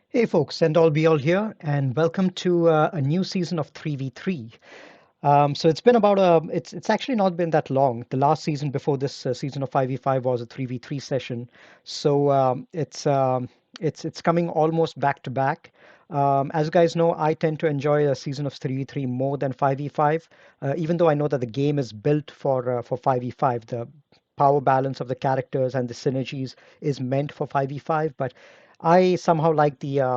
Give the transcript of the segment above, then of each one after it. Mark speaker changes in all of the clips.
Speaker 1: Hey folks, and all be all here, and welcome to a new season of 3v3. So it's been about it's actually not been that long. The last season before this season of 5v5 was a 3v3 session. So it's coming almost back to back. As you guys know, I tend to enjoy a season of 3v3 more than 5v5, even though I know that the game is built for 5v5. The power balance of the characters and the synergies is meant for 5v5, but I somehow like the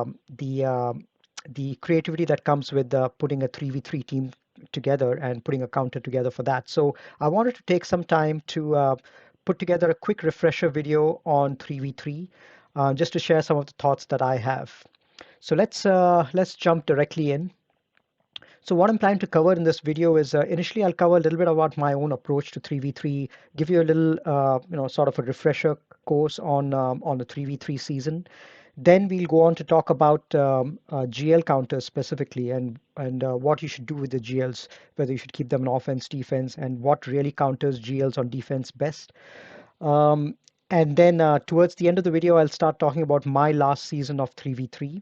Speaker 1: creativity that comes with putting a 3v3 team together and putting a counter together for that. So I wanted to take some time to put together a quick refresher video on 3v3, just to share some of the thoughts that I have. So let's jump directly in. So what I'm planning to cover in this video is initially I'll cover a little bit about my own approach to 3v3, give you a little sort of a refresher course on the 3v3 season. Then we'll go on to talk about GL counters specifically and what you should do with the GLs, whether you should keep them in offense, defense, and what really counters GLs on defense best. Um, and then towards the end of the video, I'll start talking about my last season of 3v3,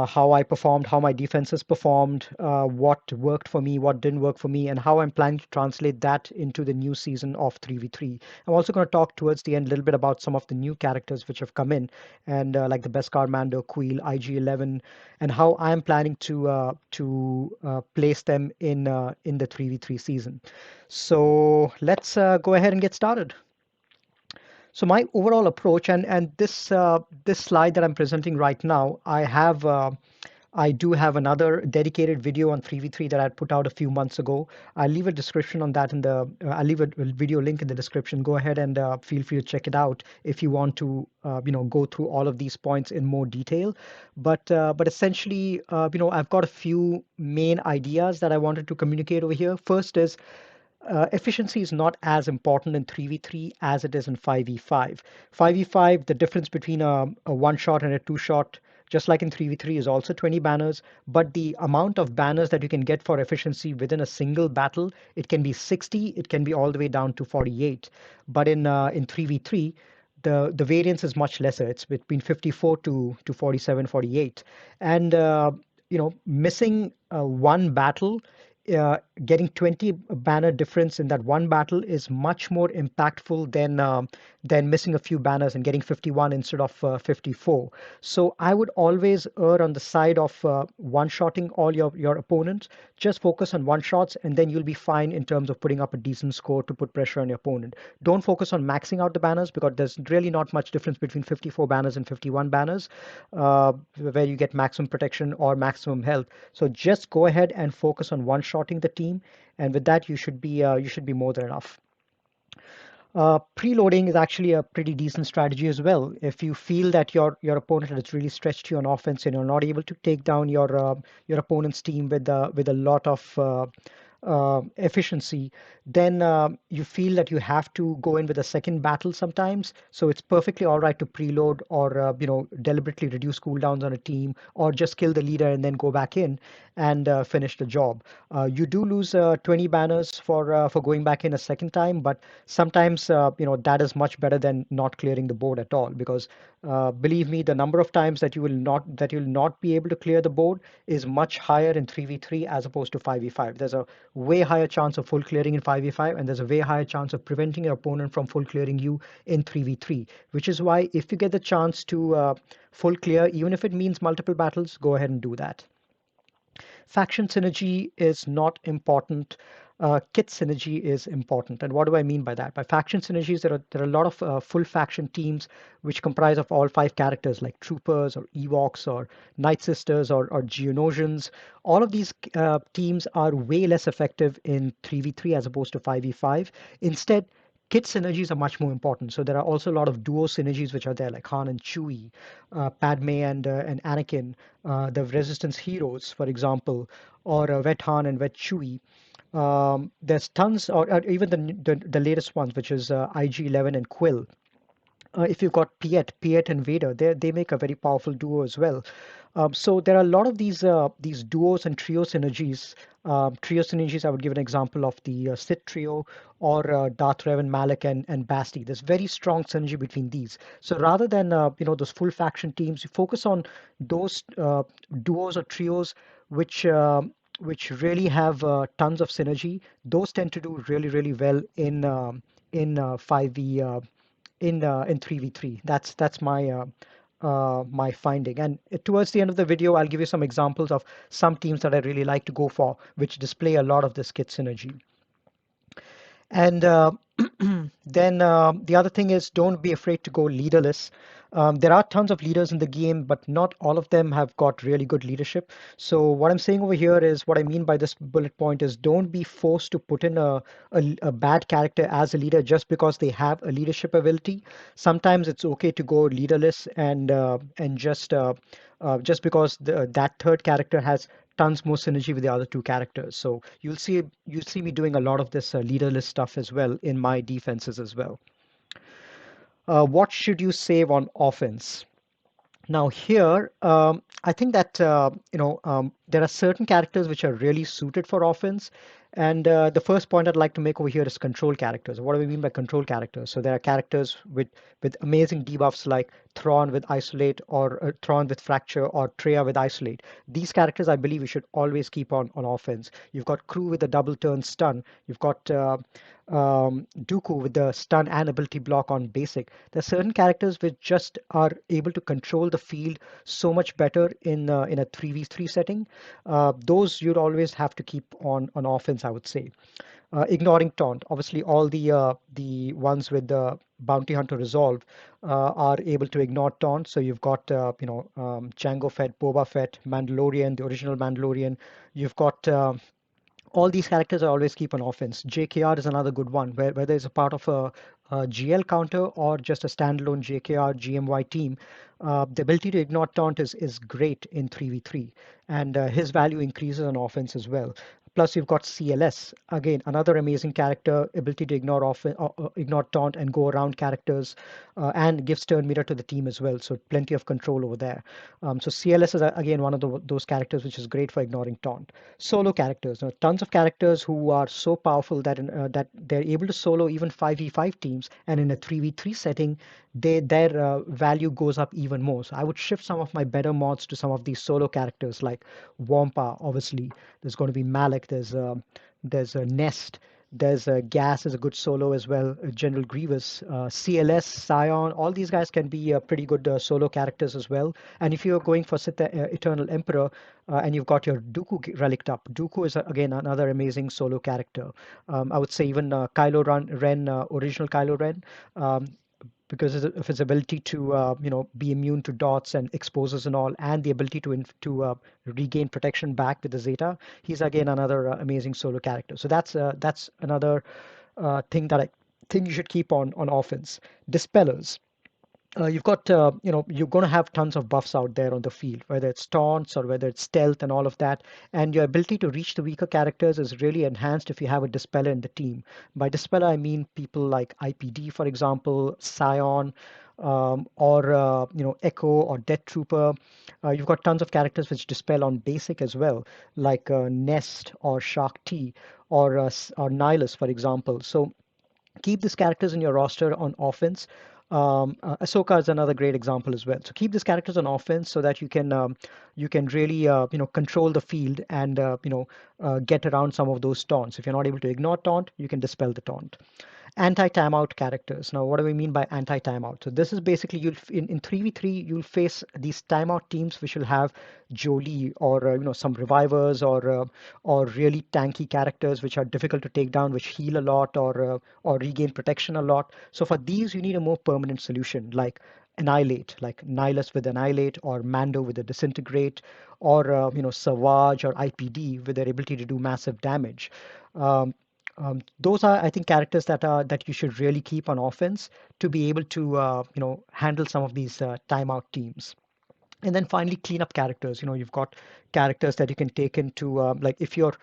Speaker 1: how I performed, how my defenses performed, what worked for me, what didn't work for me, and how I'm planning to translate that into the new season of 3v3. I'm also going to talk towards the end a little bit about some of the new characters which have come in, and like the Beskar Mando, Queel, IG-11, and how I'm planning to place them in the 3v3 season. So let's go ahead and get started. So my overall approach, and this slide that I'm presenting right now, I do have another dedicated video on 3v3 that I put out a few months ago. I'll leave a description on that I'll leave a video link in the description. Go ahead and feel free to check it out if you want to go through all of these points in more detail. But essentially, I've got a few main ideas that I wanted to communicate over here. First is efficiency is not as important in 3v3 as it is in 5v5. 5v5, the difference between a one shot and a two shot, just like in 3v3, is also 20 banners, but the amount of banners that you can get for efficiency within a single battle, it can be 60, it can be all the way down to 48. But in 3v3, the variance is much lesser. It's between 54 to 47, 48. And missing one battle, getting 20 banner difference in that one battle is much more impactful than missing a few banners and getting 51 instead of 54. So I would always err on the side of one-shotting all your opponents. Just focus on one-shots, and then you'll be fine in terms of putting up a decent score to put pressure on your opponent. Don't focus on maxing out the banners because there's really not much difference between 54 banners and 51 banners, where you get maximum protection or maximum health. So just go ahead and focus on one-shotting the team, and with that you should be more than enough. Preloading is actually a pretty decent strategy as well. If you feel that your opponent has really stretched you on offense and you're not able to take down your opponent's team with a lot of efficiency, then you feel that you have to go in with a second battle sometimes. So it's perfectly all right to preload or deliberately reduce cooldowns on a team or just kill the leader and then go back in and finish the job. You do lose 20 banners for going back in a second time, but sometimes that is much better than not clearing the board at all, because believe me, the number of times that you'll not be able to clear the board is much higher in 3v3 as opposed to 5v5. There's a way higher chance of full clearing in 5v5, and there's a way higher chance of preventing your opponent from full clearing you in 3v3, which is why if you get the chance to full clear, even if it means multiple battles, go ahead and do that. Faction synergy is not important. Kit synergy is important. And what do I mean by that? By faction synergies, there are a lot of full faction teams which comprise of all five characters like troopers or Ewoks or Night Sisters or Geonosians. All of these teams are way less effective in 3v3 as opposed to 5v5. Instead, kit synergies are much more important. So there are also a lot of duo synergies which are there, like Han and Chewie, Padme and Anakin, the Resistance heroes, for example, or Vet Han and Vet Chewie. There's tons, or even the latest ones, which is IG-11 and Quill. If you've got Piet and Vader, they make a very powerful duo as well. So there are a lot of these duos and trio synergies. Trio synergies, I would give an example of the Sith trio or Darth Revan, Malak, and Basti. There's very strong synergy between these. So rather than those full faction teams, you focus on those duos or trios which which really have tons of synergy. Those tend to do really well in 5v in 3v3. That's my my finding. And towards the end of the video, I'll give you some examples of some teams that I really like to go for, which display a lot of this kit synergy. And then the other thing is don't be afraid to go leaderless. There are tons of leaders in the game, but not all of them have got really good leadership. So what I'm saying over here is what I mean by this bullet point is don't be forced to put in a bad character as a leader just because they have a leadership ability. Sometimes it's okay to go leaderless and just because that third character has tons more synergy with the other two characters. So you'll see me doing a lot of this leaderless stuff as well in my defenses as well. What should you save on offense? Now here, I think that there are certain characters which are really suited for offense, and the first point I'd like to make over here is control characters. What do we mean by control characters? So there are characters with amazing debuffs like Thrawn with Isolate or Thrawn with Fracture or Treya with Isolate. These characters, I believe, you should always keep on offense. You've got Crew with a double turn stun. You've got Dooku with the stun and ability block on basic. There are certain characters which just are able to control the field so much better in a 3v3 setting. Those you'd always have to keep on offense, I would say. Ignoring taunt. Obviously, all the ones with the bounty hunter resolve are able to ignore taunt. So you've got Jango Fett, Boba Fett, Mandalorian, the original Mandalorian. You've got all these characters I always keep on offense. JKR is another good one, where whether it's a part of a GL counter or just a standalone JKR GMY team, the ability to ignore taunt is great in 3v3, and his value increases on offense as well. Plus, you've got CLS, again, another amazing character, ability to ignore taunt and go around characters, and gives turn meter to the team as well. So plenty of control over there. So CLS is again one of those characters which is great for ignoring taunt. Solo characters, tons of characters who are so powerful that they're able to solo even 5v5 teams, and in a 3v3 setting, their value goes up even more. So I would shift some of my better mods to some of these solo characters like Wampa. Obviously, there's going to be Malik. There's a Nest. There's Gas is a good solo as well. General Grievous, CLS, Scion, all these guys can be pretty good solo characters as well. And if you're going for Eternal Emperor and you've got your Dooku relic up, Dooku is again another amazing solo character. I would say even Ren, original Kylo Ren. Because of his ability to be immune to dots and exposures and all, and the ability to regain protection back with the Zeta, he's again another amazing solo character. So that's another thing that I think you should keep on offense. Dispellers. You've got you're going to have tons of buffs out there on the field, whether it's taunts or whether it's stealth and all of that, and your ability to reach the weaker characters is really enhanced if you have a dispeller in the team. By dispeller I mean people like IPD, for example, Scion, or Echo or Death Trooper. You've got tons of characters which dispel on basic as well, like Nest or Shark T or Nihilus, for example. So keep these characters in your roster on offense. Ahsoka is another great example as well. So keep these characters on offense so that you can really control the field and get around some of those taunts. If you're not able to ignore taunt, you can dispel the taunt. Anti-timeout characters. Now, what do we mean by anti-timeout? So this is basically in 3v3 you'll face these timeout teams which will have Jolie or some revivers or really tanky characters which are difficult to take down, which heal a lot or regain protection a lot. So for these you need a more permanent solution like Annihilate, like Nihilus with Annihilate, or Mando with a Disintegrate, or Savage or IPD with their ability to do massive damage. Those are, I think, characters that you should really keep on offense to be able to handle some of these timeout teams. And then finally, cleanup characters. You've got characters that you can take into like if you've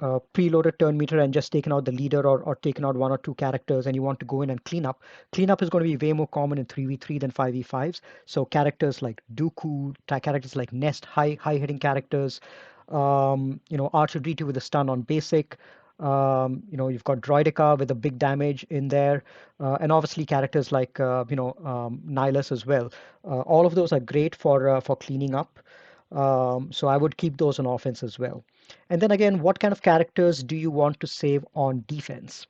Speaker 1: preloaded turn meter and just taken out the leader or taken out one or two characters and you want to go in and clean up, cleanup is going to be way more common in 3v3 than 5v5s. So characters like Dooku, characters like Nest, high hitting characters, R2D2 with a stun on basic. You've got Droidica with a big damage in there, and obviously characters like Nihilus as well. All of those are great for cleaning up. So I would keep those on offense as well. And then again, what kind of characters do you want to save on defense?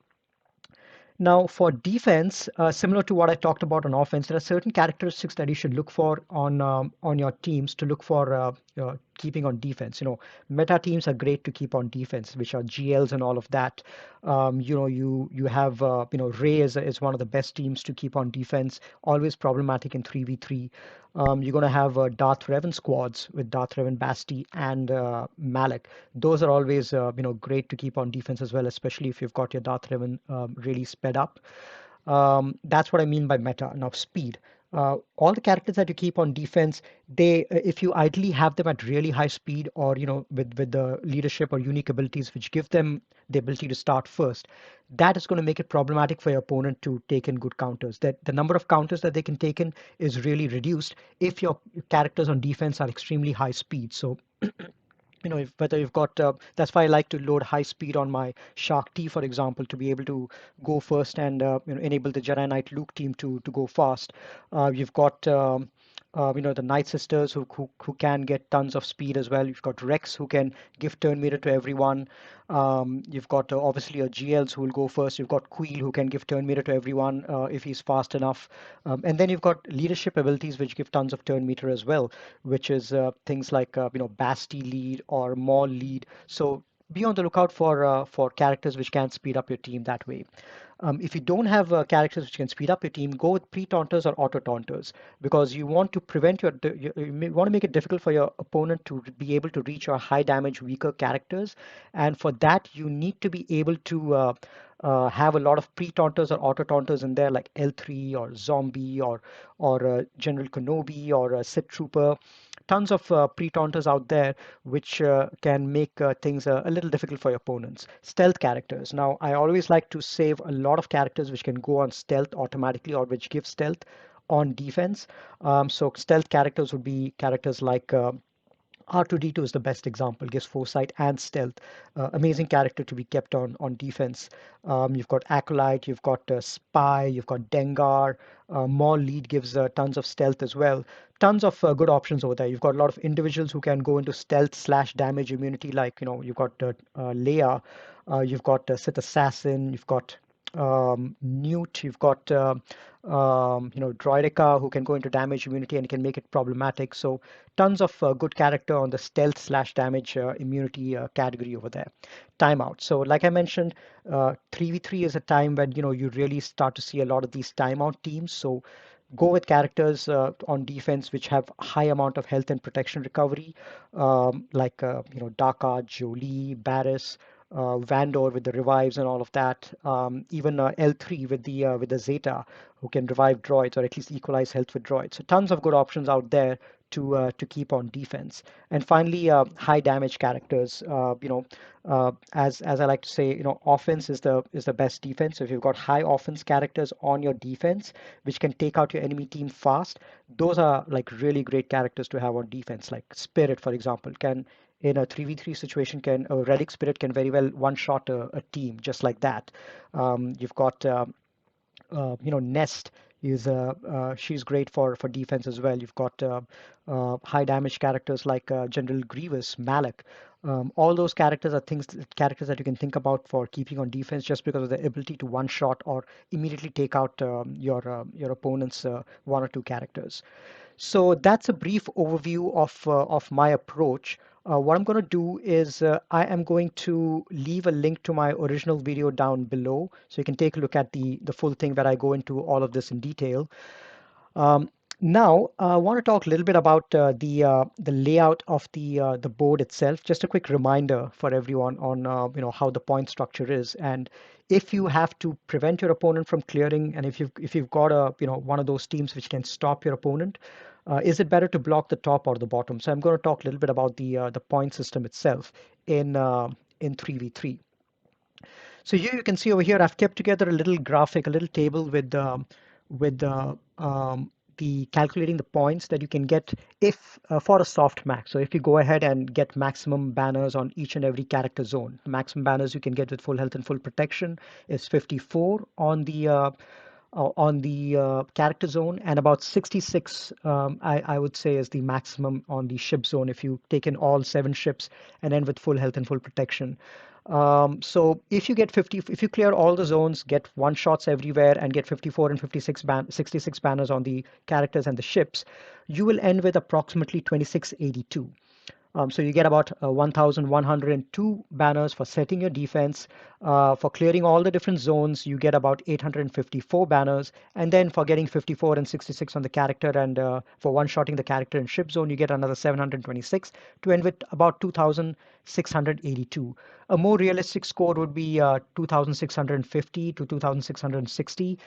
Speaker 1: Now, for defense, similar to what I talked about on offense, there are certain characteristics that you should look for on your teams to look for keeping on defense. Meta teams are great to keep on defense, which are GLs and all of that. You have Ray is one of the best teams to keep on defense. Always problematic in 3v3. You're going to have Darth Revan squads with Darth Revan, Basti, and Malik. Those are always great to keep on defense as well, especially if you've got your Darth Revan really sped up. That's what I mean by meta. Now, speed. All the characters that you keep on defense, if you ideally have them at really high speed or with the leadership or unique abilities which give them the ability to start first, that is going to make it problematic for your opponent to take in good counters. That the number of counters that they can take in is really reduced if your characters on defense are extremely high speed. So whether you've got that's why I like to load high speed on my Shark T, for example, to be able to go first and enable the Jedi Knight Luke team to go fast. You've got the Night Sisters who can get tons of speed as well. You've got Rex who can give turn meter to everyone. You've got obviously your GLs who will go first. You've got Queel who can give turn meter to everyone if he's fast enough. And then you've got leadership abilities which give tons of turn meter as well, which is things like Basti lead or Maul lead. So be on the lookout for characters which can speed up your team that way. If you don't have characters which can speed up your team, go with pre-taunters or auto-taunters because you want to prevent you want to make it difficult for your opponent to be able to reach your high damage, weaker characters. And for that, you need to be able to have a lot of pre-taunters or auto-taunters in there, like L3 or Zombie or General Kenobi or Sith Trooper. Tons of pre-taunters out there which can make things a little difficult for your opponents. Stealth characters. Now, I always like to save a lot of characters which can go on stealth automatically or which give stealth on defense. So stealth characters would be characters like R2D2 is the best example, gives foresight and stealth. Amazing character to be kept on defense. You've got Acolyte, you've got Spy, you've got Dengar. Maul lead gives tons of stealth as well. Tons of good options over there. You've got a lot of individuals who can go into stealth slash damage immunity, like you've got Leia, you've got Sith Assassin, you've got Newt, you've got Droidica who can go into damage immunity and can make it problematic. So tons of good character on the stealth slash damage immunity category over there. Timeout. So like I mentioned, 3v3 is a time when you really start to see a lot of these timeout teams. So go with characters on defense which have high amount of health and protection recovery, like Daka, Jolie, Barris, Vandor with the revives and all of that. Even L3 with the Zeta, who can revive droids or at least equalize health with droids. So tons of good options out there to keep on defense. And finally, high damage characters. As I like to say, offense is the best defense. So if you've got high offense characters on your defense, which can take out your enemy team fast, those are like really great characters to have on defense. Like Spirit, for example, can in a 3v3 situation can a relic spirit can very well one shot a team just like that. You've got Nest is she's great for defense as well. You've got high damage characters like General Grievous, Malak. All those characters are characters that you can think about for keeping on defense just because of the ability to one shot or immediately take out your opponent's one or two characters. So that's a brief overview of my approach. What I'm going to do is I am going to leave a link to my original video down below, so you can take a look at the full thing where I go into all of this in detail. Um, Now, I want to talk a little bit about the layout of the board itself. Just a quick reminder for everyone on how the point structure is, and if you have to prevent your opponent from clearing, and if you've got a one of those teams which can stop your opponent, is it better to block the top or the bottom? So I'm going to talk a little bit about the point system itself in 3v3. So here you can see over here, I've kept together a little graphic, a little table with the calculating the points that you can get if for a soft max. So if you go ahead and get maximum banners on each and every character zone, the maximum banners you can get with full health and full protection is 54 on the character zone, and about 66 I would say is the maximum on the ship zone if you take in all 7 ships and end with full health and full protection. So if you get 50, if you clear all the zones, get one shots everywhere, and get 54 and 66 banners on the characters and the ships, you will end with approximately 2682. So you get about 1,102 banners for setting your defense. For clearing all the different zones, you get about 854 banners. And then for getting 54 and 66 on the character, and for one-shotting the character and ship zone, you get another 726 to end with about 2,682. A more realistic score would be 2,650 to 2,660.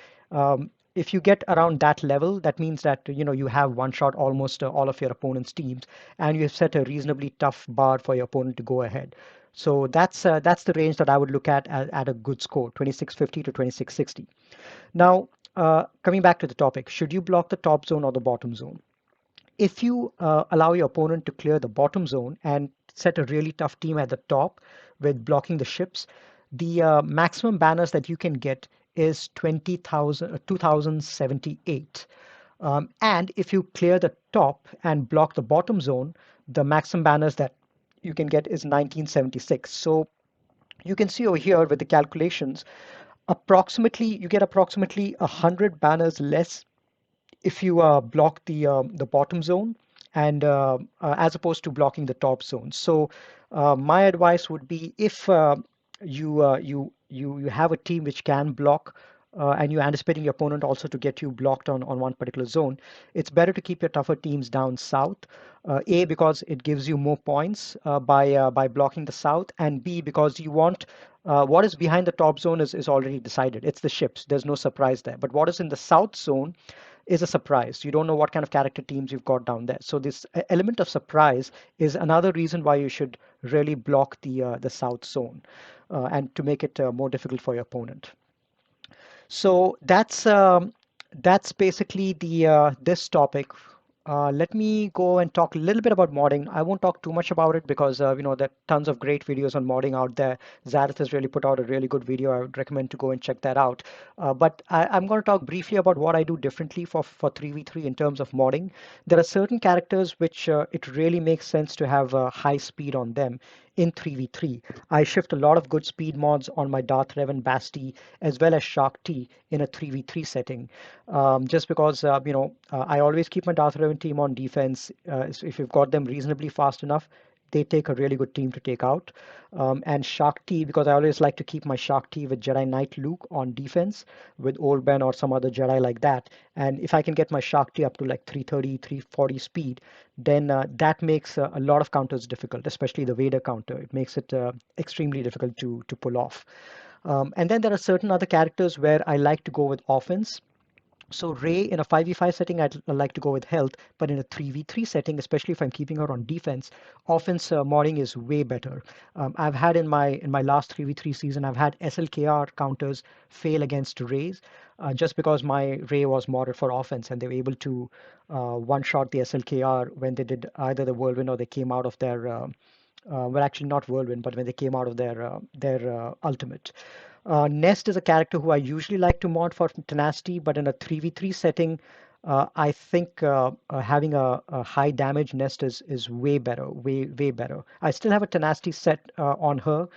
Speaker 1: If you get around that level, that means that you have one shot almost all of your opponent's teams, and you have set a reasonably tough bar for your opponent to go ahead. So that's the range that I would look at a good score, 2650 to 2660. Now, coming back to the topic, should you block the top zone or the bottom zone? If you allow your opponent to clear the bottom zone and set a really tough team at the top with blocking the ships, the maximum banners that you can get is 20,000, 2,078. And if you clear the top and block the bottom zone, the maximum banners that you can get is 1976. So you can see over here with the calculations, you get approximately 100 banners less if you block the bottom zone and as opposed to blocking the top zone. So my advice would be, if you have a team which can block, and you're anticipating your opponent also to get you blocked on one particular zone, it's better to keep your tougher teams down south. A, because it gives you more points by blocking the south, and B, because you want what is behind the top zone is already decided. It's the ships. There's no surprise there. But what is in the south zone is a surprise. You don't know what kind of character teams you've got down there. So this element of surprise is another reason why you should really block the south zone, and to make it more difficult for your opponent. So that's basically the this topic. Let me go and talk a little bit about modding. I won't talk too much about it because there are tons of great videos on modding out there. Zareth has really put out a really good video. I would recommend to go and check that out. But I'm going to talk briefly about what I do differently for 3v3 in terms of modding. There are certain characters which it really makes sense to have high speed on them in 3v3. I shift a lot of good speed mods on my Darth Revan Basti as well as Shark T in a 3v3 setting, just because I always keep my Darth Revan team on defense. So if you've got them reasonably fast enough, they take a really good team to take out. And Shark T, because I always like to keep my Shark T with Jedi Knight Luke on defense with Old Ben or some other Jedi like that. And if I can get my Shark T up to like 330, 340 speed, then that makes a lot of counters difficult, especially the Vader counter. It makes it extremely difficult to pull off. And then there are certain other characters where I like to go with offense. So Ray in a 5v5 setting, I'd like to go with health, but in a 3v3 setting, especially if I'm keeping her on defense, offense modding is way better. I've had in my last 3v3 season, I've had SLKR counters fail against Rays, just because my Ray was modded for offense, and they were able to one-shot the SLKR when they did either the whirlwind or they came out of their well, actually not whirlwind, but when they came out of their ultimate. Nest is a character who I usually like to mod for tenacity, but in a 3v3 setting, I think having a high damage Nest is way better, way better. I still have a tenacity set on her,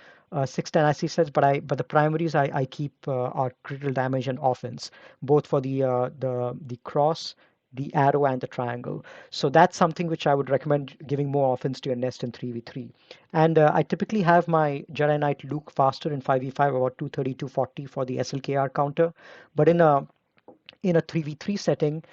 Speaker 1: 6 tenacity sets, but the primaries I keep are critical damage and offense, both for the cross, the arrow, and the triangle. So that's something which I would recommend giving more offense to your Nest in 3v3. And I typically have my Jedi Knight Luke faster in 5v5, about 230, 240 for the SLKR counter. But in a 3v3 setting,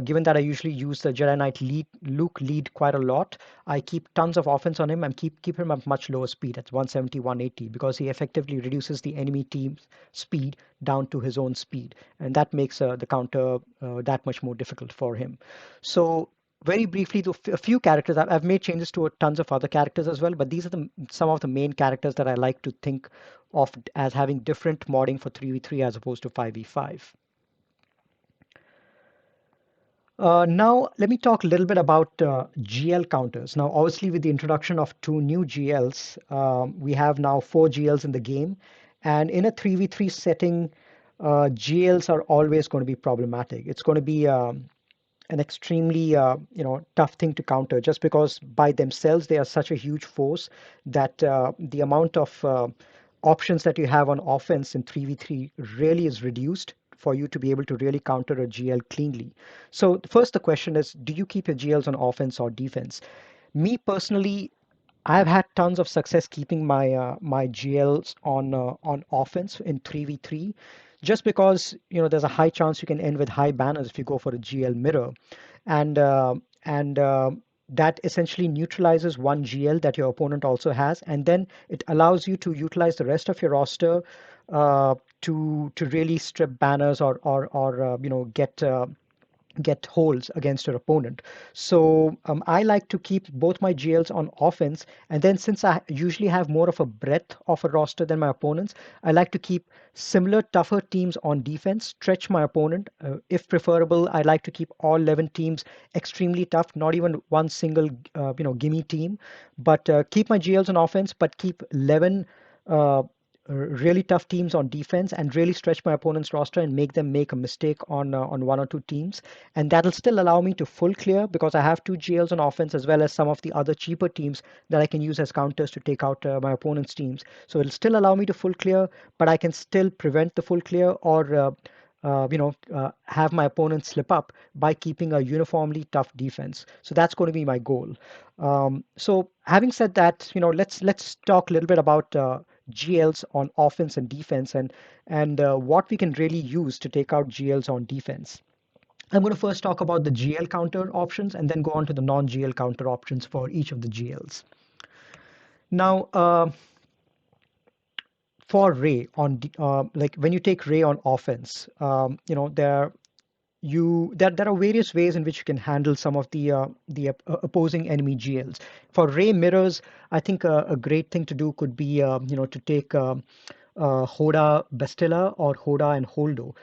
Speaker 1: given that I usually use the Jedi Knight Luke lead quite a lot, I keep tons of offense on him and keep him at much lower speed, at 170, 180, because he effectively reduces the enemy team's speed down to his own speed. And that makes the counter that much more difficult for him. So very briefly, a few characters. I've made changes to tons of other characters as well, but these are some of the main characters that I like to think of as having different modding for 3v3 as opposed to 5v5. Now, let me talk a little bit about GL counters. Now, obviously, with the introduction of two new GLs, we have now four GLs in the game. And in a 3v3 setting, GLs are always going to be problematic. It's going to be an extremely tough thing to counter just because by themselves they are such a huge force that the amount of options that you have on offense in 3v3 really is reduced for you to be able to really counter a GL cleanly. So first the question is, do you keep your GLs on offense or defense? Me personally, I've had tons of success keeping my GLs on offense in 3v3, just because there's a high chance you can end with high banners if you go for a GL mirror, and that essentially neutralizes one GL that your opponent also has, and then it allows you to utilize the rest of your roster to really strip banners or get holds against your opponent. So I like to keep both my GLs on offense, and then since I usually have more of a breadth of a roster than my opponents, I like to keep similar tougher teams on defense, stretch my opponent. If preferable, I like to keep all 11 teams extremely tough, not even one single gimme team, but keep my GLs on offense, but keep 11 uh, really tough teams on defense and really stretch my opponent's roster and make them make a mistake on one or two teams, and that'll still allow me to full clear because I have two GLs on offense as well as some of the other cheaper teams that I can use as counters to take out my opponent's teams. So it'll still allow me to full clear, but I can still prevent the full clear or have my opponent slip up by keeping a uniformly tough defense. So that's going to be my goal. So having said that, let's talk a little bit about GLs on offense and defense and what we can really use to take out GLs on defense. I'm going to first talk about the GL counter options and then go on to the non-GL counter options for each of the GLs. Now, for Ray like when you take Ray on offense, there are various ways in which you can handle some of the opposing enemy GLs. For Ray mirrors, I think a great thing to do could be to take Hoda Bastilla or Hoda and Holdo.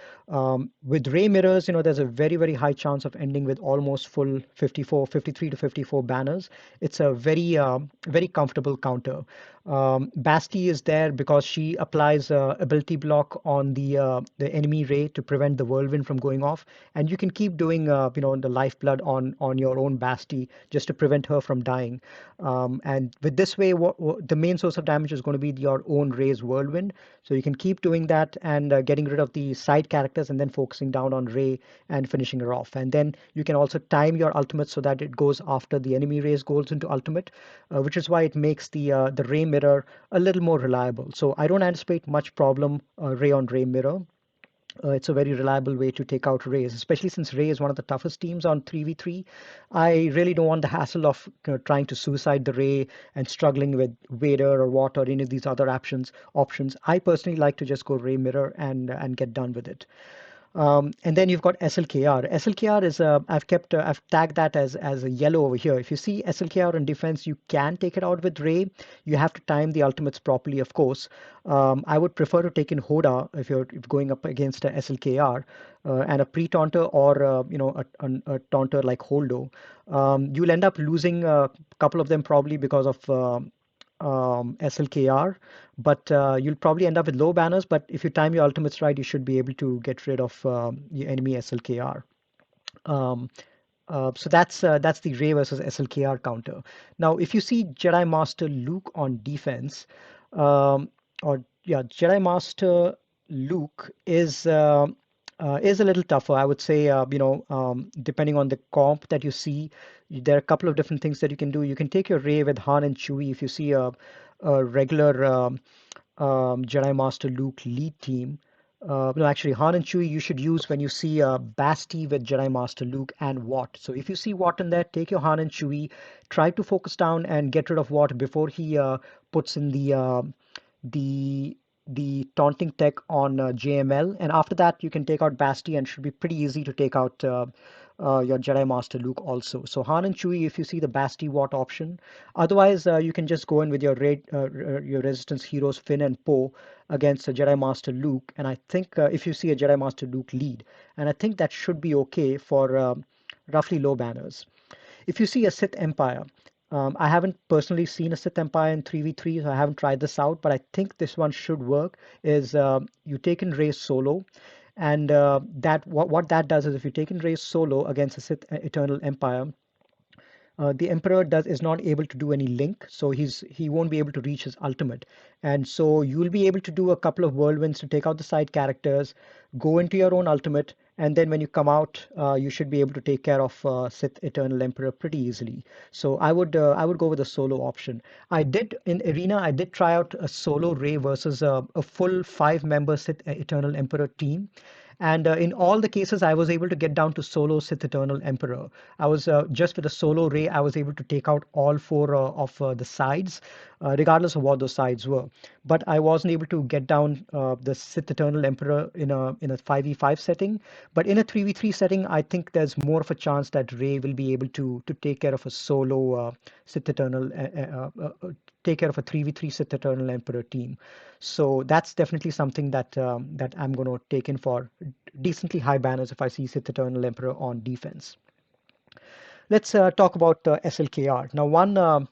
Speaker 1: With Ray mirrors, there's a very, very high chance of ending with almost full 53 to 54 banners. It's a very comfortable counter. Basti is there because she applies ability block on the enemy Ray to prevent the whirlwind from going off, and you can keep doing the lifeblood on your own Basti just to prevent her from dying. And with this way, the main source of damage is going to be your own Ray's whirlwind. So you can keep doing that and getting rid of the side characters and then focusing down on Ray and finishing her off. And then you can also time your ultimate so that it goes after the enemy Ray's goes into ultimate, which is why it makes the Ray mirror a little more reliable. So I don't anticipate much problem Ray on Ray mirror. It's a very reliable way to take out Rays, especially since Ray is one of the toughest teams on 3v3. I really don't want the hassle of trying to suicide the Ray and struggling with Vader or what or any of these other options. I personally like to just go Ray Mirror and get done with it. And then you've got SLKR. SLKR is I've tagged that as a yellow over here. If you see SLKR in defense, you can take it out with Ray. You have to time the ultimates properly, of course. I would prefer to take in Hoda if you're going up against a SLKR and a pre-taunter or a taunter like Holdo. You'll end up losing a couple of them probably because of SLKR, but you'll probably end up with low banners. But if you time your ultimates right, you should be able to get rid of the enemy SLKR. Um, so that's the Ray versus SLKR counter. Now, if you see Jedi Master Luke on defense, or yeah, Jedi Master Luke is a little tougher, I would say. Depending on the comp that you see, there are a couple of different things that you can do. You can take your Ray with Han and Chewie if you see a regular Jedi Master Luke lead team. No, actually, Han and Chewie you should use when you see Basti with Jedi Master Luke and Watt. So if you see Watt in there, take your Han and Chewie, try to focus down and get rid of Watt before he puts in the the taunting tech on JML, and after that you can take out Basti, and it should be pretty easy to take out your Jedi Master Luke also. So Han and Chewie, if you see the Basti Watt option. Otherwise, you can just go in with your Resistance heroes Finn and Poe against a Jedi Master Luke. And I think if you see a Jedi Master Luke lead, and I think that should be okay for roughly low banners. If you see a Sith Empire, I haven't personally seen a Sith Empire in 3v3, so I haven't tried this out, but I think this one should work. Is you take in Rey solo, and that what that does is if you take in Rey solo against a Sith Eternal Empire, the Emperor is not able to do any link, so he won't be able to reach his ultimate, and so you'll be able to do a couple of whirlwinds to take out the side characters, go into your own ultimate, and then when you come out, you should be able to take care of Sith Eternal Emperor pretty easily. So I would go with the solo option. I did in Arena. I did try out a solo Rey versus a full 5-member Sith Eternal Emperor team. And in all the cases, I was able to get down to solo Sith Eternal Emperor. I was just with a solo Rey, I was able to take out all 4 of the sides, regardless of what those sides were. But I wasn't able to get down the Sith Eternal Emperor in a 5v5 setting. But in a 3v3 setting, I think there's more of a chance that Rey will be able to take care of a solo Sith Eternal take care of a 3v3 Sith Eternal Emperor team. So that's definitely something that I'm going to take in for decently high banners if I see Sith Eternal Emperor on defense. Let's talk about SLKR. Now, one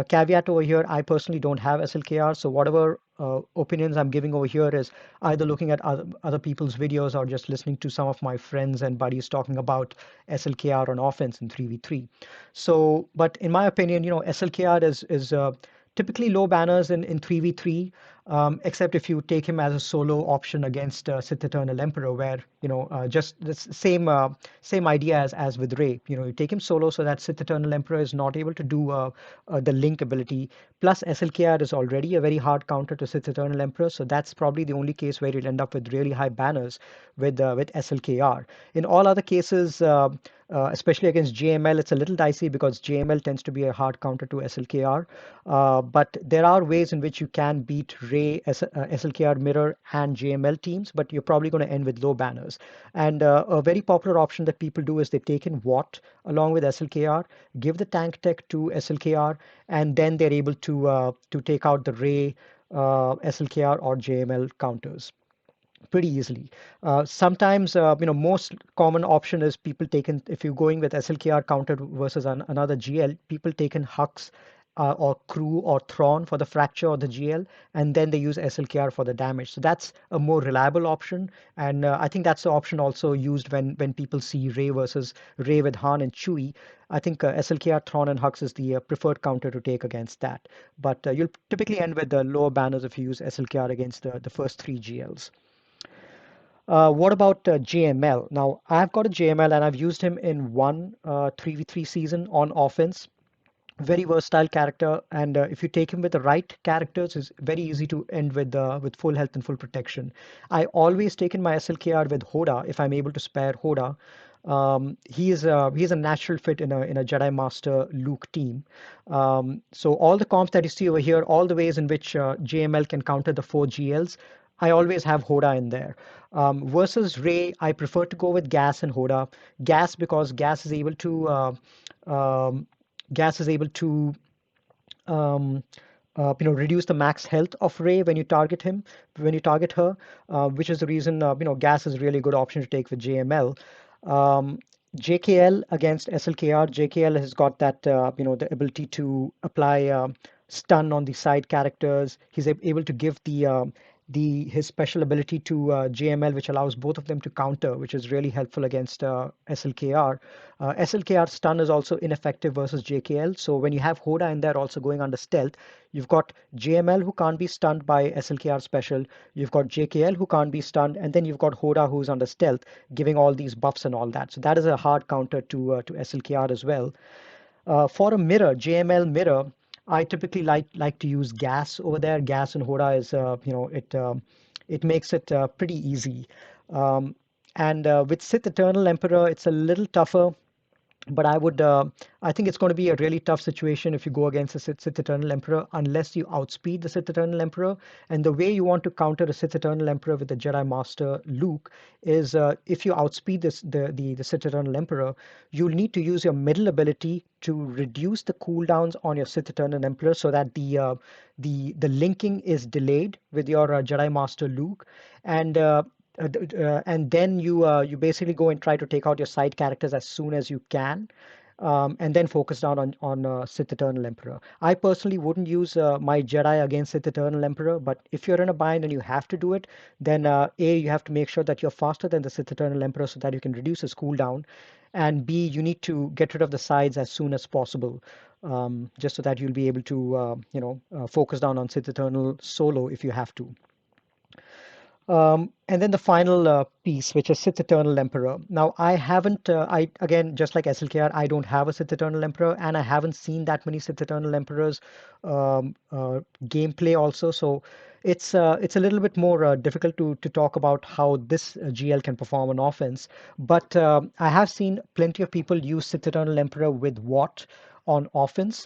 Speaker 1: caveat over here, I personally don't have SLKR, so whatever opinions I'm giving over here is either looking at other people's videos or just listening to some of my friends and buddies talking about SLKR on offense in 3v3. So, but in my opinion, SLKR is typically low banners in 3v3, except if you take him as a solo option against Sith Eternal Emperor, where just the same idea as with Rey. You take him solo so that Sith Eternal Emperor is not able to do the link ability. Plus, SLKR is already a very hard counter to Sith Eternal Emperor, so that's probably the only case where you'll end up with really high banners with SLKR. In all other cases, especially against JML, it's a little dicey because JML tends to be a hard counter to SLKR. But there are ways in which you can beat Rey, SLKR Mirror, and JML teams, but you're probably going to end with low banners. And a very popular option that people do is they take in Watt along with SLKR, give the tank tech to SLKR, and then they're able to take out the Rey, SLKR, or JML counters pretty easily. Sometimes, most common option is people taken, if you're going with SLKR counter versus another GL, people take in Hux or Crew or Thrawn for the fracture or the GL, and then they use SLKR for the damage. So that's a more reliable option, and I think that's the option also used when people see Rey versus Rey with Han and Chewie. I think SLKR, Thrawn, and Hux is the preferred counter to take against that. But you'll typically end with the lower banners if you use SLKR against the first 3 GLs. What about JML? Now, I've got a JML and I've used him in one 3v3 season on offense. Very versatile character, and if you take him with the right characters, it's very easy to end with full health and full protection. I always take in my SLKR with Hoda if I'm able to spare Hoda. He is a natural fit in a Jedi Master Luke team. So all the comps that you see over here, all the ways in which JML can counter the 4 GLs, I always have Hoda in there. Versus Rey, I prefer to go with Gas and Hoda. Gas because Gas is able to reduce the max health of Rey when you target her, which is the reason Gas is a really good option to take with JML. JKL against SLKR. JKL has got that the ability to apply stun on the side characters. He's able to give his special ability to JML, which allows both of them to counter, which is really helpful against SLKR. SLKR stun is also ineffective versus JKL. So when you have Hoda in there also going under stealth, you've got JML who can't be stunned by SLKR special. You've got JKL who can't be stunned, and then you've got Hoda who's under stealth, giving all these buffs and all that. So that is a hard counter to SLKR as well. For a mirror, JML mirror, I typically like to use Gas over there. Gas and Hoda is it makes it pretty easy. And with Sith Eternal Emperor, it's a little tougher. But I think it's going to be a really tough situation if you go against the Sith Eternal Emperor unless you outspeed the Sith Eternal Emperor. And the way you want to counter a Sith Eternal Emperor with the Jedi Master Luke is if you outspeed the Sith Eternal Emperor, you'll need to use your middle ability to reduce the cooldowns on your Sith Eternal Emperor so that the linking is delayed with your Jedi Master Luke, and and then you basically go and try to take out your side characters as soon as you can, and then focus down on Sith Eternal Emperor. I personally wouldn't use my Jedi against Sith Eternal Emperor, but if you're in a bind and you have to do it, then A, you have to make sure that you're faster than the Sith Eternal Emperor so that you can reduce his cooldown, and B, you need to get rid of the sides as soon as possible. Just so that you'll be able to, focus down on Sith Eternal solo if you have to. And then the final piece, which is Sith Eternal Emperor. Now, I haven't, I again, just like SLKR, I don't have a Sith Eternal Emperor, and I haven't seen that many Sith Eternal Emperors gameplay also. So it's a little bit more difficult to talk about how this GL can perform on offense. But I have seen plenty of people use Sith Eternal Emperor with Watt on offense,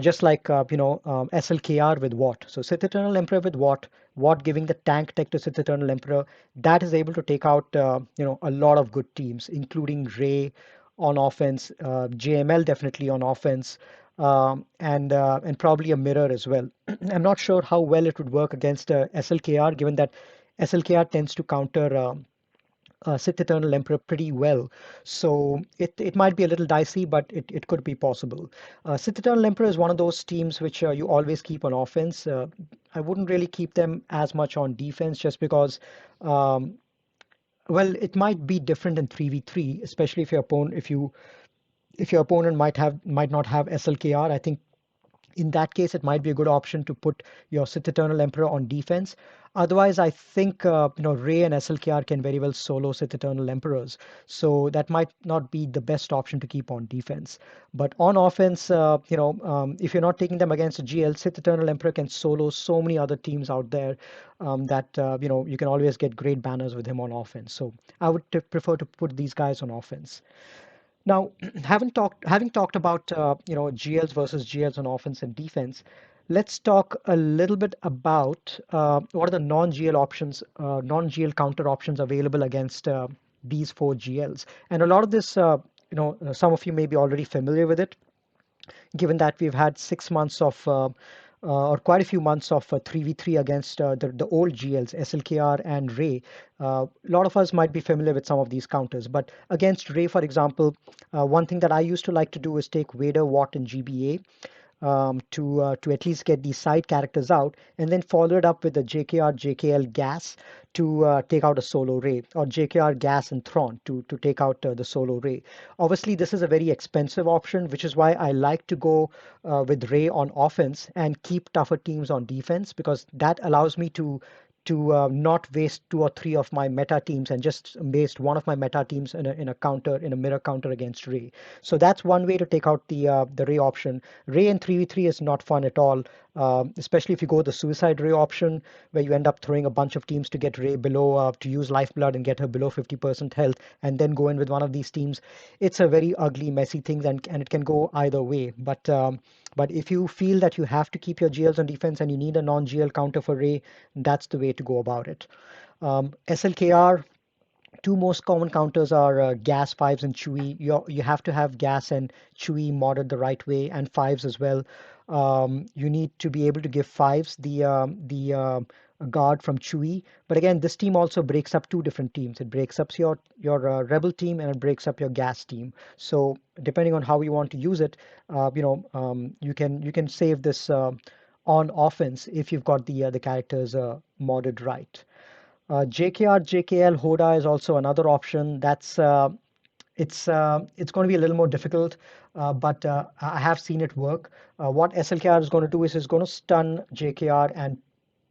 Speaker 1: just like SLKR with Watt. So Sith Eternal Emperor with Watt, Watt giving the tank tech to Sith Eternal Emperor, that is able to take out a lot of good teams, including Ray on offense, JML definitely on offense, and probably a mirror as well. I'm not sure how well it would work against SLKR, given that SLKR tends to counter Sith Eternal Emperor pretty well. So it might be a little dicey, but it could be possible. Sith Eternal Emperor is one of those teams which you always keep on offense. I wouldn't really keep them as much on defense just because, well, it might be different in 3v3, especially if your opponent might not have SLKR. I think in that case, it might be a good option to put your Sith Eternal Emperor on defense. Otherwise, I think Ray and SLKR can very well solo Sith Eternal Emperors, so that might not be the best option to keep on defense. But on offense, if you're not taking them against a GL, Sith Eternal Emperor can solo so many other teams out there that you can always get great banners with him on offense. So I would prefer to put these guys on offense. Now, having talked about GLs versus GLs on offense and defense, let's talk a little bit about what are the non-GL options, non-GL counter options available against these four GLs. And a lot of this, some of you may be already familiar with it, given that we've had 6 months of or quite a few months of 3v3 against the old GLs, SLKR and Ray. A lot of us might be familiar with some of these counters, but against Ray, for example, one thing that I used to like to do is take Vader, Watt, and GBA to at least get these side characters out, and then follow it up with the JKR JKL gas to take out a solo Ray, or JKR gas and Thrawn to take out the solo Ray. Obviously, this is a very expensive option, which is why I like to go with Ray on offense and keep tougher teams on defense, because that allows me to not waste two or three of my meta teams and just waste one of my meta teams in a mirror counter against Ray. So that's one way to take out the Ray option. Ray in 3v3 is not fun at all, especially if you go the suicide Ray option, where you end up throwing a bunch of teams to get Ray below, to use lifeblood and get her below 50% health, and then go in with one of these teams. It's a very ugly, messy thing, and it can go either way. But if you feel that you have to keep your GLs on defense and you need a non-GL counter for Ray, that's the way to go about it. SLKR, two most common counters are gas, fives, and Chewie. You have to have gas and Chewie modded the right way, and fives as well. You need to be able to give fives the guard from Chewie. But again, this team also breaks up two different teams. It breaks up your rebel team, and it breaks up your gas team. So depending on how you want to use it, you can save this on offense if you've got the characters modded right. JKR JKL Hoda is also another option. That's it's going to be a little more difficult, but I have seen it work. What SLKR is going to do is it's going to stun JKR and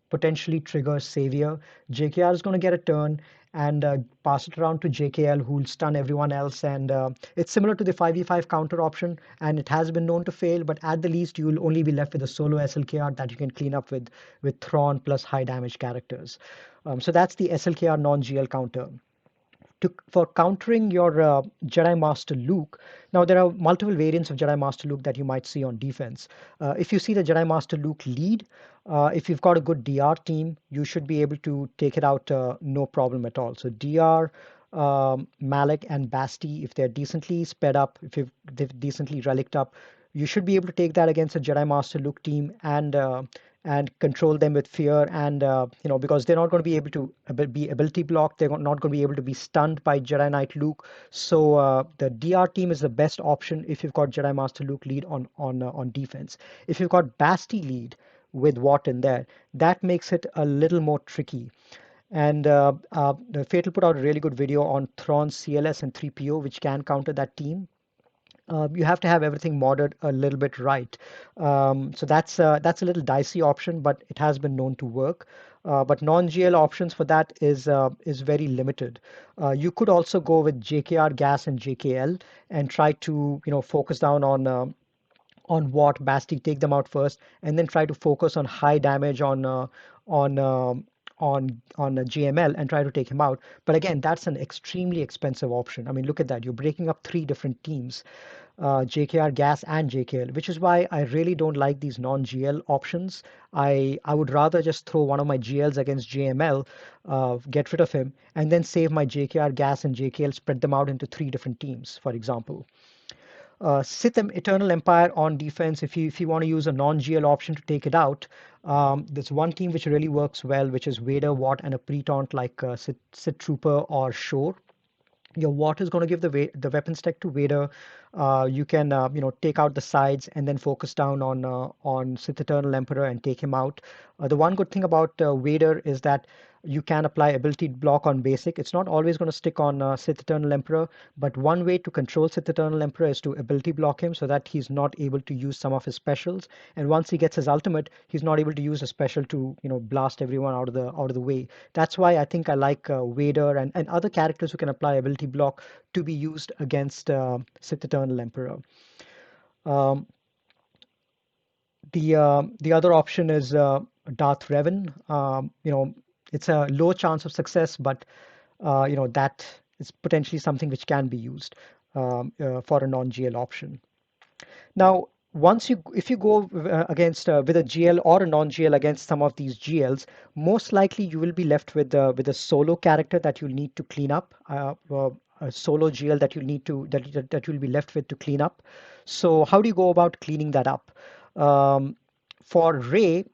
Speaker 1: potentially trigger Savior. JKR is going to get a turn and pass it around to JKL, who will stun everyone else. And it's similar to the 5v5 counter option, and it has been known to fail, but at the least, you will only be left with a solo SLKR that you can clean up with Thrawn plus high damage characters. So that's the SLKR non-GL counter. for countering your Jedi Master Luke. Now there are multiple variants of Jedi Master Luke that you might see on defense. If you see the Jedi Master Luke lead, if you've got a good DR team, you should be able to take it out no problem at all. So DR, Malik, and Basti, if they're decently sped up, if they've decently relicked up, you should be able to take that against a Jedi Master Luke team and control them with fear, and because they're not going to be able to be ability blocked, they're not going to be able to be stunned by Jedi Knight Luke. So the DR team is the best option if you've got Jedi Master Luke lead on defense. If you've got Basti lead with Watt in there, that makes it a little more tricky. And the Fatal put out a really good video on Thrawn CLS and 3PO, which can counter that team. You have to have everything modded a little bit right. So that's a little dicey option, but it has been known to work. But non-GL options for that is very limited. You could also go with JKR gas and JKL and try to focus down on Watt, Basti, take them out first, and then try to focus on high damage on JML and try to take him out. But again, that's an extremely expensive option. I mean, look at that. You're breaking up three different teams, JKR, Gas, and JKL, which is why I really don't like these non-GL options. I would rather just throw one of my GLs against JML, get rid of him, and then save my JKR, Gas, and JKL, spread them out into three different teams, for example. Sith Eternal Empire on defense, if you want to use a non-GL option to take it out, there's one team which really works well, which is Vader, Watt, and a pre-taunt like Sith Trooper or Shore. Your Watt is going to give the weapon stack to Vader. You can take out the sides and then focus down on Sith Eternal Emperor and take him out. The one good thing about Vader is that you can apply ability block on basic. It's not always going to stick on Sith Eternal Emperor, but one way to control Sith Eternal Emperor is to ability block him so that he's not able to use some of his specials. And once he gets his ultimate, he's not able to use a special to blast everyone out of the way. That's why I think I like Vader and other characters who can apply ability block to be used against Sith Eternal Emperor. Um, the other option is Darth Revan. It's a low chance of success, but that is potentially something which can be used for a non-GL option. Now, if you go against with a GL or a non-GL against some of these GLs, most likely you will be left with a solo character that you'll need to clean up. A solo GL that you'll need to that you'll be left with to clean up. So how do you go about cleaning that up? Um, for Ray,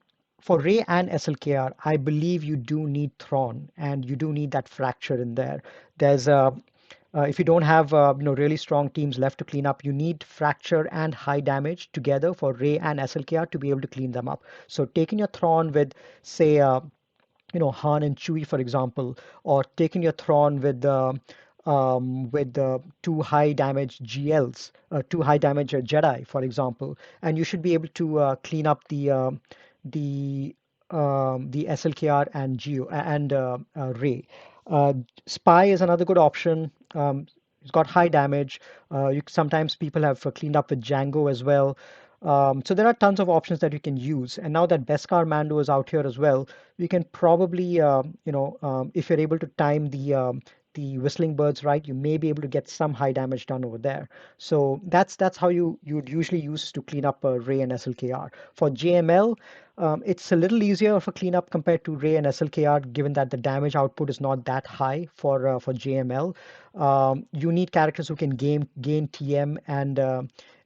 Speaker 1: for Ray and SLKR, I believe you do need Thrawn and you do need that fracture in there. There's a if you don't have really strong teams left to clean up, you need fracture and high damage together for Ray and SLKR to be able to clean them up. So taking your Thrawn with say Han and Chewie, for example, or taking your Thrawn with the two high damage GLs, two high damage Jedi, for example, and you should be able to clean up the the SLKR and Geo and Ray. Uh, Spy is another good option. It's got high damage. Sometimes people have cleaned up with Django as well. So there are tons of options that you can use. And now that Beskar Mando is out here as well, we can probably, if you're able to time the whistling birds right, you may be able to get some high damage done over there. So that's how you'd usually use to clean up Ray and SLKR. For JML, it's a little easier for cleanup compared to Ray and SLKR, given that the damage output is not that high for JML. You need characters who can gain TM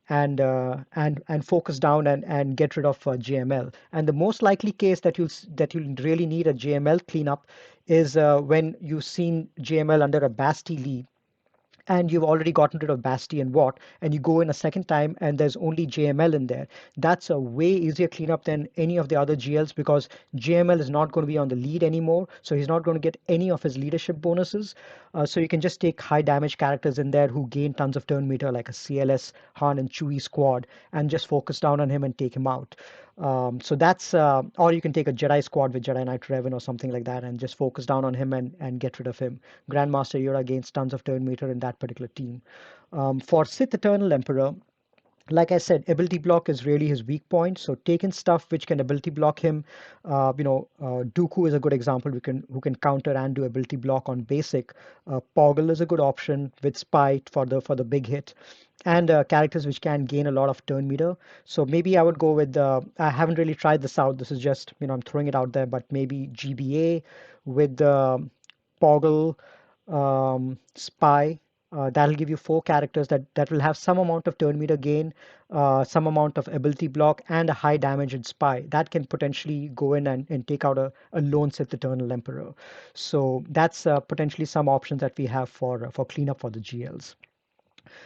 Speaker 1: and focus down and get rid of JML. And the most likely case that you'll really need a JML cleanup is when you've seen JML under a Basti lead and you've already gotten rid of Basti and Watt, and you go in a second time and there's only JML in there. That's a way easier cleanup than any of the other GLs because JML is not going to be on the lead anymore, so he's not going to get any of his leadership bonuses. So you can just take high damage characters in there who gain tons of turn meter like a CLS, Han, and Chewie squad, and just focus down on him and take him out. So that's, or you can take a Jedi squad with Jedi Knight Revan or something like that and just focus down on him and get rid of him. Grandmaster Yoda gains tons of turn meter in that particular team. For Sith Eternal Emperor, like I said, ability block is really his weak point. So taking stuff which can ability block him, Dooku is a good example. Who can counter and do ability block on basic. Poggle is a good option with Spite for the big hit, and characters which can gain a lot of turn meter. So maybe I would go with. I haven't really tried this out. This is just I'm throwing it out there, but maybe GBA with Poggle, Spy. That'll give you four characters that will have some amount of turn meter gain, some amount of ability block, and a high damage in Spy. That can potentially go in and take out a lone Sith Eternal Emperor. So that's potentially some options that we have for cleanup for the GLs.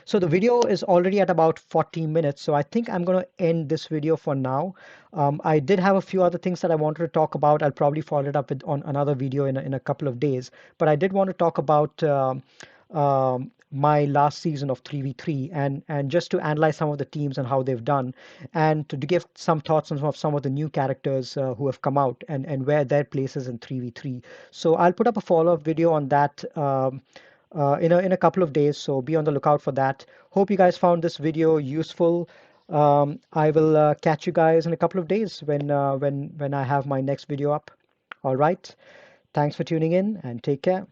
Speaker 1: So the video is already at about 40 minutes, so I think I'm going to end this video for now. I did have a few other things that I wanted to talk about. I'll probably follow it up with on another video in a couple of days, but I did want to talk about my last season of 3v3 and just to analyze some of the teams and how they've done, and to give some thoughts on some of the new characters who have come out and where their places in 3v3. So I'll put up a follow-up video on that in a couple of days, so be on the lookout for that. Hope you guys found this video useful. I will catch you guys in a couple of days when I have my next video up. All right. Thanks for tuning in and take care.